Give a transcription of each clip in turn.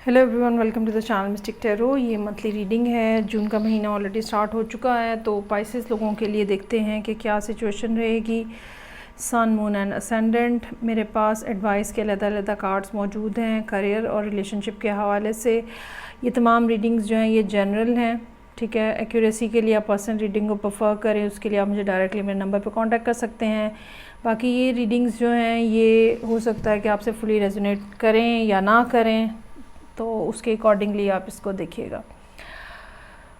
Hello everyone, welcome to the channel mystic tarot. ये monthly reading है। जून का महीना ऑलरेडी स्टार्ट हो चुका है, तो पाइसेस लोगों के लिए देखते हैं कि क्या सिचुएशन रहेगी। सन, मून एंड असेंडेंट। मेरे पास एडवाइस के अलग-अलग कार्ड्स मौजूद हैं करियर और रिलेशनशिप के हवाले से। ये तमाम रीडिंग्स जो हैं ये जनरल हैं, ठीक है। एक्यूरेसी के लिए आप पर्सनल रीडिंग को प्रेफर करें, उसके लिए आप मुझे डायरेक्टली मेरे नंबर पर कॉन्टैक्ट कर सकते हैं। बाकी ये रीडिंग्स जो हैं ये हो सकता है कि आपसे फुली रेजोनेट करें या ना करें, तो उसके अकॉर्डिंगली आप इसको देखिएगा।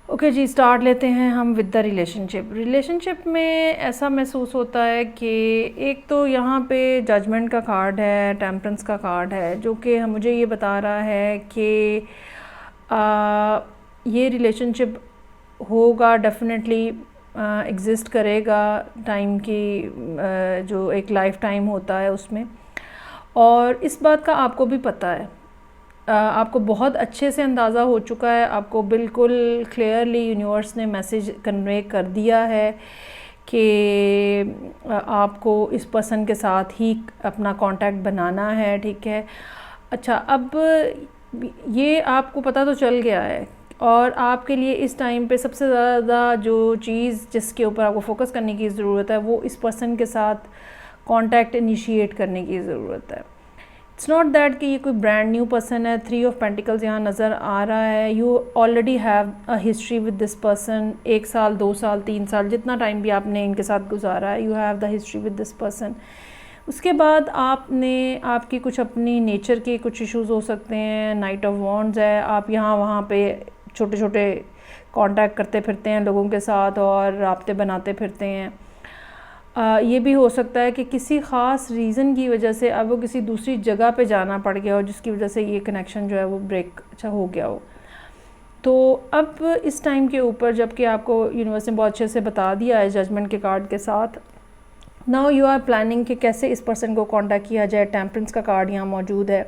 ओके जी, स्टार्ट लेते हैं हम विद द रिलेशनशिप में ऐसा महसूस होता है कि एक तो यहाँ पे जजमेंट का कार्ड है, टेम्परेंस का कार्ड है, जो कि मुझे ये बता रहा है कि ये रिलेशनशिप होगा, डेफिनेटली एग्ज़िस्ट करेगा टाइम की, जो एक लाइफ टाइम होता है उसमें। और इस बात का आपको भी पता है, आपको बहुत अच्छे से अंदाज़ा हो चुका है, आपको बिल्कुल क्लियरली यूनिवर्स ने मैसेज कन्वे कर दिया है कि आपको इस पर्सन के साथ ही अपना कांटेक्ट बनाना है, ठीक है। अच्छा, अब ये आपको पता तो चल गया है, और आपके लिए इस टाइम पे सबसे ज़्यादा जो चीज़ जिसके ऊपर आपको फोकस करने की ज़रूरत है वो इस पर्सन के साथ कांटेक्ट इनिशिएट करने की ज़रूरत है। इट्स नॉट दैट कि ये कोई ब्रांड न्यू पर्सन है। 3 ऑफ पेंटिकल्स यहाँ नज़र आ रहा है। You already have a history with this person. 1 साल, 2 साल, 3 साल, जितना टाइम भी आपने इनके साथ गुजारा है, you have the history with this person. उसके बाद आपकी कुछ अपनी नेचर के कुछ इश्यूज़ हो सकते हैं। नाइट ऑफ वॉन्ड्स है, आप यहाँ वहाँ पे छोटे छोटे कांटेक्ट करते फिरते हैं लोगों के साथ और राब्ते बनाते फिरते हैं। ये भी हो सकता है कि किसी ख़ास रीज़न की वजह से अब वो किसी दूसरी जगह पे जाना पड़ गया हो, जिसकी वजह से ये कनेक्शन जो है वो ब्रेक हो गया हो। तो अब इस टाइम के ऊपर, जबकि आपको यूनिवर्स ने बहुत अच्छे से बता दिया है जजमेंट के कार्ड के साथ, नाउ यू आर प्लानिंग कि कैसे इस पर्सन को कांटेक्ट किया जाए। टेम्परेंस का कार्ड यहाँ मौजूद है।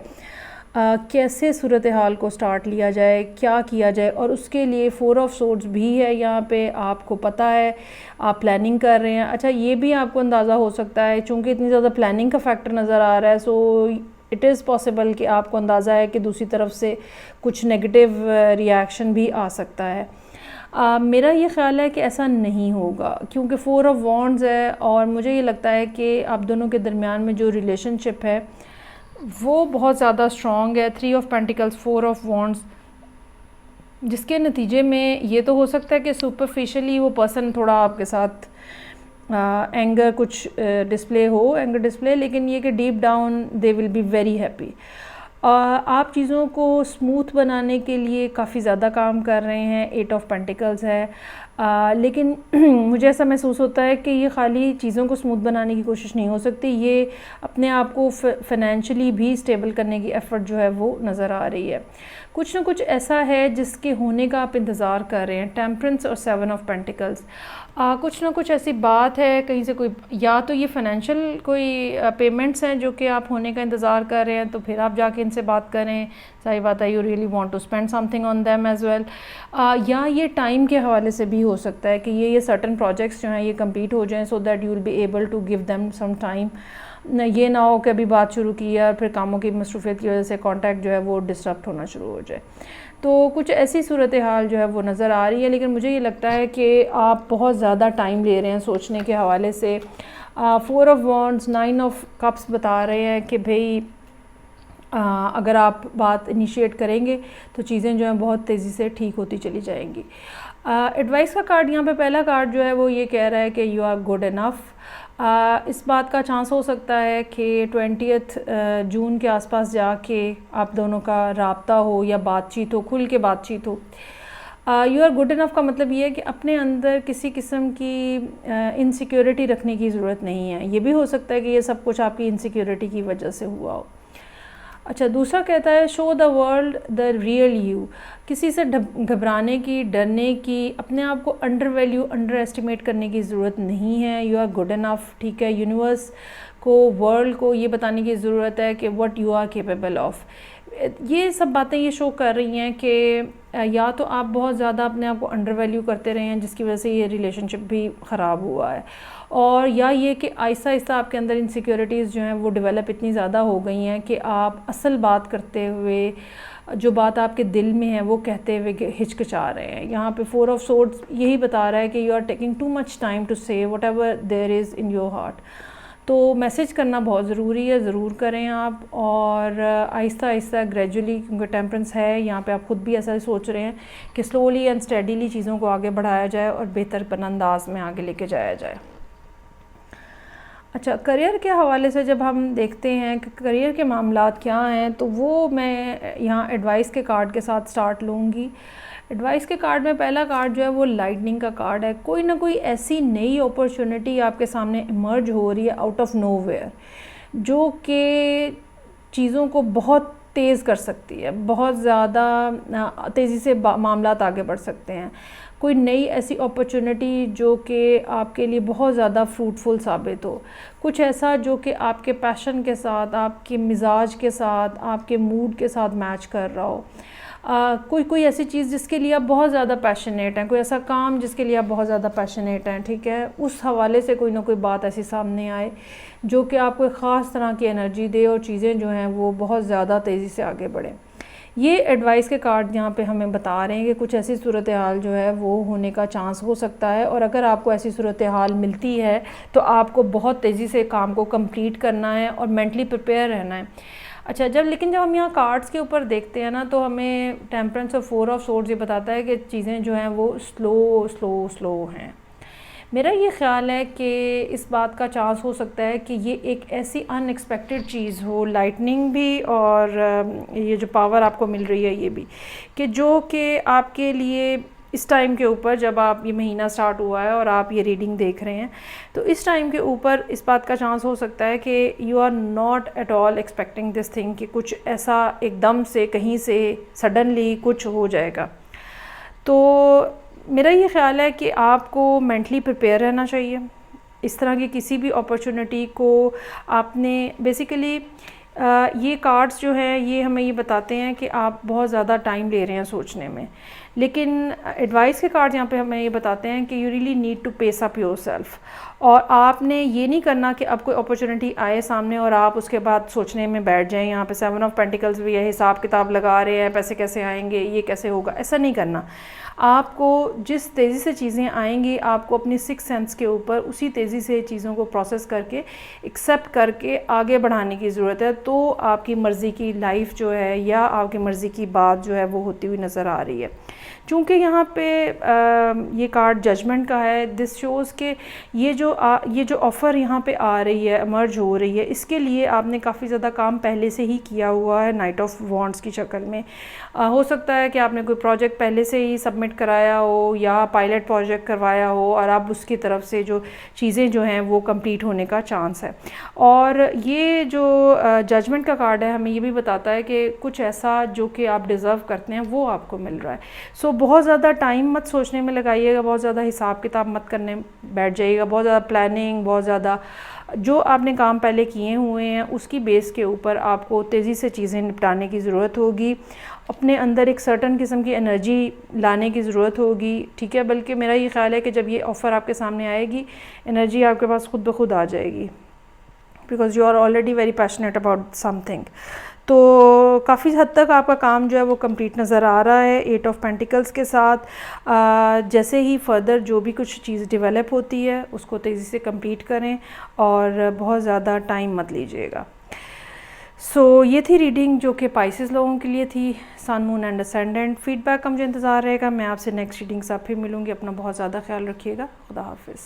कैसे सूरत हाल को स्टार्ट लिया जाए, क्या किया जाए, और उसके लिए 4 ऑफ सोर्ड्स भी है यहाँ पे। आपको पता है, आप प्लानिंग कर रहे हैं। अच्छा, ये भी आपको अंदाज़ा हो सकता है, चूँकि इतनी ज़्यादा प्लानिंग का फैक्टर नज़र आ रहा है, सो इट इज़ पॉसिबल कि आपको अंदाज़ा है कि दूसरी तरफ से कुछ नेगेटिव रिएक्शन भी आ सकता है। मेरा ये ख़्याल है कि ऐसा नहीं होगा, क्योंकि 4 ऑफ वॉन्ड्स है, और मुझे ये लगता है कि आप दोनों के दरमियान में जो रिलेशनशिप है वो बहुत ज़्यादा स्ट्रॉन्ग है। 3 ऑफ पेंटिकल्स, 4 ऑफ वॉन्ड्स, जिसके नतीजे में ये तो हो सकता है कि सुपरफिशियली वो पर्सन थोड़ा आपके साथ एंगर कुछ डिस्प्ले हो, एंगर डिस्प्ले, लेकिन ये कि deep down they will be very happy. आप चीज़ों को स्मूथ बनाने के लिए काफ़ी ज़्यादा काम कर रहे हैं। 8 ऑफ पेंटिकल्स है, लेकिन मुझे ऐसा महसूस होता है कि ये खाली चीज़ों को स्मूथ बनाने की कोशिश नहीं हो सकती, ये अपने आप को फाइनेंशियली भी स्टेबल करने की एफ़र्ट जो है वो नज़र आ रही है। कुछ ना कुछ ऐसा है जिसके होने का आप इंतज़ार कर रहे हैं। टेम्परेंस और 7 ऑफ पेंटिकल्स, कुछ ना कुछ ऐसी बात है कहीं से, कोई या तो ये फाइनेंशियल कोई पेमेंट्स हैं जो कि आप होने का इंतज़ार कर रहे हैं, तो फिर आप जाके इनसे बात करें। सही बात है, you really want to spend something on them as well. या ये टाइम के हवाले से भी हो सकता है कि ये सर्टन प्रोजेक्ट्स जो हैं ये कंप्लीट हो जाएं, so that you will be able to give them some time. ये ना हो कि अभी बात शुरू की है और फिर कामों की मसरूफियत की वजह से कांटेक्ट जो है वो डिस्टर्ब होना शुरू हो जाए। तो कुछ ऐसी सूरत हाल जो है वो नज़र आ रही है, लेकिन मुझे ये लगता है कि आप बहुत ज़्यादा टाइम ले रहे हैं सोचने के हवाले से। 4 ऑफ वॉन्ड्स, 9 ऑफ कप्स बता रहे हैं कि भाई अगर आप बात इनिशिएट करेंगे तो चीज़ें जो हैं बहुत तेज़ी से ठीक होती चली जाएंगी। एडवाइस का कार्ड यहाँ पे पहला कार्ड जो है वो ये कह रहा है कि यू आर गुड इनफ। इस बात का चांस हो सकता है कि 20 जून के आसपास जाके आप दोनों का राब्ता हो या बातचीत हो, खुल के बातचीत हो। यू आर गुड इनफ का मतलब ये है कि अपने अंदर किसी किस्म की इनसिक्योरिटी रखने की ज़रूरत नहीं है। ये भी हो सकता है कि ये सब कुछ आपकी इनसिक्योरिटी की वजह से हुआ हो। अच्छा, दूसरा कहता है show the world the real you. किसी से घबराने की, डरने की, अपने आप को अंडर वैल्यू, अंडर एस्टिमेट करने की ज़रूरत नहीं है। यू आर गुड इनफ, ठीक है। यूनिवर्स को, वर्ल्ड को ये बताने की ज़रूरत है कि what you are capable of. ये सब बातें ये शो कर रही हैं कि या तो आप बहुत ज़्यादा अपने आप को अंडर वैल्यू करते रहे हैं, जिसकी वजह से ये रिलेशनशिप भी ख़राब हुआ है, और या ये कि आहिस्ता आहिस्ता आपके अंदर इनसिक्योरिटीज़ जो हैं वो डेवलप इतनी ज़्यादा हो गई हैं कि आप असल बात करते हुए जो बात आपके दिल में है वो कहते हुए हिचकिचा रहे हैं। यहाँ पे 4 ऑफ सोर्ड्स यही बता रहा है कि you are taking too much time to say whatever there is in your heart. तो मैसेज करना बहुत ज़रूरी है, ज़रूर करें आप, और आहिस्ता आहिस्ता ग्रेजुअली, क्योंकि टेम्परेंस है यहाँ पे, आप ख़ुद भी ऐसा सोच रहे हैं कि स्लोली एंड स्टेडीली चीज़ों को आगे बढ़ाया जाए और बेहतर अंदाज में आगे लेके जाया जाए। अच्छा, करियर के हवाले से जब हम देखते हैं कि करियर के मामलात क्या हैं, तो वो मैं यहाँ एडवाइस के कार्ड के साथ स्टार्ट लूँगी। एडवाइस के कार्ड में पहला कार्ड जो है वो लाइटनिंग का कार्ड है। कोई ना कोई ऐसी नई अपॉर्चुनिटी आपके सामने इमर्ज हो रही है आउट ऑफ नोवेयर, जो कि चीज़ों को बहुत तेज़ कर सकती है, बहुत ज़्यादा तेज़ी से मामलात आगे बढ़ सकते हैं। कोई नई ऐसी अपॉर्चुनिटी जो कि आपके लिए बहुत ज़्यादा फ्रूटफुल साबित हो, कुछ ऐसा जो कि आपके पैशन के साथ, आपके मिजाज के साथ, आपके मूड के साथ मैच कर रहा हो। कोई ऐसी चीज़ जिसके लिए आप बहुत ज़्यादा पैशनेट हैं, कोई ऐसा काम जिसके लिए आप बहुत ज़्यादा पैशनेट हैं, ठीक है, उस हवाले से कोई ना कोई बात ऐसी सामने आए जो कि आपको एक ख़ास तरह की एनर्जी दे और चीज़ें जो हैं वो बहुत ज़्यादा तेज़ी से आगे बढ़ें। ये एडवाइस के कार्ड यहाँ पे हमें बता रहे हैं कि कुछ ऐसी सूरत हाल जो है वो होने का चांस हो सकता है, और अगर आपको ऐसी सूरत हाल मिलती है तो आपको बहुत तेज़ी से काम को कंप्लीट करना है और मेंटली प्रिपेयर रहना है। अच्छा, लेकिन जब हम यहाँ कार्ड्स के ऊपर देखते हैं ना, तो हमें टेम्परेंस और 4 ऑफ सोर्ड्स ये बताता है कि चीज़ें जो हैं वो स्लो हैं। मेरा ये ख़्याल है कि इस बात का चांस हो सकता है कि ये एक ऐसी अनएक्सपेक्टेड चीज़ हो, लाइटनिंग भी और ये जो पावर आपको मिल रही है ये भी, कि जो कि आपके लिए इस टाइम के ऊपर, जब आप ये महीना स्टार्ट हुआ है और आप ये रीडिंग देख रहे हैं, तो इस टाइम के ऊपर इस बात का चांस हो सकता है कि you are not at all expecting this thing, कि कुछ ऐसा एकदम से कहीं से सडनली कुछ हो जाएगा। तो मेरा ये ख़्याल है कि आपको मेंटली प्रिपेयर रहना चाहिए। इस तरह की किसी भी अपॉर्चुनिटी को आपने बेसिकली ये कार्ड्स जो हैं ये हमें ये बताते हैं कि आप बहुत ज़्यादा टाइम ले रहे हैं सोचने में, लेकिन एडवाइस के कार्ड यहाँ पे हमें ये बताते हैं कि you really need to pace up yourself, और आपने ये नहीं करना कि अब कोई अपॉर्चुनिटी आए सामने और आप उसके बाद सोचने में बैठ जाएं। यहाँ पे 7 ऑफ पेंटिकल्स भी है, हिसाब किताब लगा रहे हैं, पैसे कैसे आएंगे, ये कैसे होगा, ऐसा नहीं करना। आपको जिस तेज़ी से चीज़ें आएंगी, आपको अपनी 6 सेंस के ऊपर उसी तेज़ी से चीज़ों को प्रोसेस करके एक्सेप्ट करके आगे बढ़ाने की ज़रूरत है। तो आपकी मर्ज़ी की लाइफ जो है या आपकी मर्ज़ी की बात जो है वो होती हुई नज़र आ रही है। चूँकि यहाँ पे ये कार्ड जजमेंट का है, दिस शोज़ के ये जो ऑफ़र यहाँ पे आ रही है, इमर्ज हो रही है, इसके लिए आपने काफ़ी ज़्यादा काम पहले से ही किया हुआ है नाइट ऑफ वॉन्ड्स की शक्ल में। हो सकता है कि आपने कोई प्रोजेक्ट पहले से ही सबमिट कराया हो या पायलट प्रोजेक्ट करवाया हो, और अब उसकी तरफ से जो चीज़ें जो हैं वो कंप्लीट होने का चांस है। और ये जो जजमेंट का कार्ड है हमें ये भी बताता है कि कुछ ऐसा जो कि आप डिज़र्व करते हैं वो आपको मिल रहा है। सो बहुत ज़्यादा टाइम मत सोचने में लगाइएगा, बहुत ज़्यादा हिसाब किताब मत करने बैठ जाइएगा, बहुत ज़्यादा प्लानिंग, बहुत ज़्यादा जो आपने काम पहले किए हुए हैं उसकी बेस के ऊपर आपको तेज़ी से चीज़ें निपटाने की ज़रूरत होगी। अपने अंदर एक सर्टन किस्म की एनर्जी लाने की ज़रूरत होगी, ठीक है। बल्कि मेरा ये ख़्याल है कि जब ये ऑफ़र आपके सामने आएगी, एनर्जी आपके पास खुद ब खुद आ जाएगी, because you are already very passionate about something. तो काफ़ी हद तक आपका काम जो है वो कंप्लीट नज़र आ रहा है 8 ऑफ पेंटिकल्स के साथ। जैसे ही फर्दर जो भी कुछ चीज़ डेवलप होती है उसको तेज़ी से कंप्लीट करें और बहुत ज़्यादा टाइम मत लीजिएगा। सो ये थी रीडिंग जो कि पाइसेस लोगों के लिए थी, सन, मून एंड असेंडेंट। फीडबैक का मुझे इंतज़ार रहेगा। मैं आपसे नेक्स्ट रीडिंग से फिर मिलूँगी। अपना बहुत ज़्यादा ख्याल रखिएगा। खुदा हाफिज़।